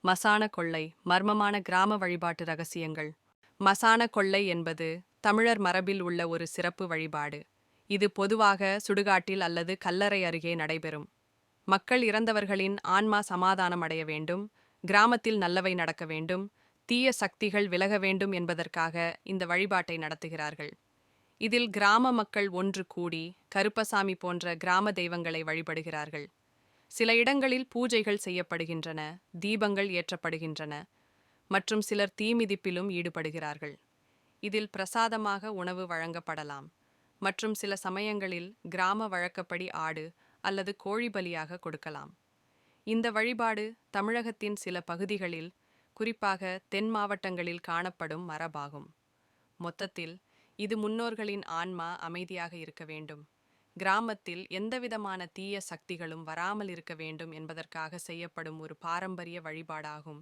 மசான கொள்ளை மர்மமான கிராம வழிபாட்டு ரகசியங்கள். மசான கொள்ளை என்பது தமிழர் மரபில் உள்ள ஒரு சிறப்பு வழிபாடு. இது பொதுவாக சுடுகாட்டில் அல்லது கல்லறை அருகே நடைபெறும். மக்கள் இறந்தவர்களின் ஆன்மா சமாதானம் அடைய வேண்டும், கிராமத்தில் நல்லவை நடக்க வேண்டும், தீய சக்திகள் விலக வேண்டும் என்பதற்காக இந்த வழிபாட்டை நடத்துகிறார்கள். இதில் கிராம மக்கள் ஒன்று கூடி கருப்பசாமி போன்ற கிராம தெய்வங்களை வழிபடுகிறார்கள். சில இடங்களில் பூஜைகள் செய்யப்படுகின்றன, தீபங்கள் ஏற்றப்படுகின்றன மற்றும் சிலர் தீமிதிப்பிலும் ஈடுபடுகிறார்கள். இதில் பிரசாதமாக உணவு வழங்கப்படலாம் மற்றும் சில சமயங்களில் கிராம வழக்கப்படி ஆடு அல்லது கோழி பலியாக கொடுக்கலாம். இந்த வழிபாடு தமிழகத்தின் சில பகுதிகளில், குறிப்பாக தென் மாவட்டங்களில் காணப்படும் மரபாகும். மொத்தத்தில், இது முன்னோர்களின் ஆன்மா அமைதியாக இருக்க வேண்டும், கிராமத்தில் எந்தவிதமான தீய சக்திகளும் வராமல் இருக்க வேண்டும் என்பதற்காக செய்யப்படும் ஒரு பாரம்பரிய வழிபாடாகும்.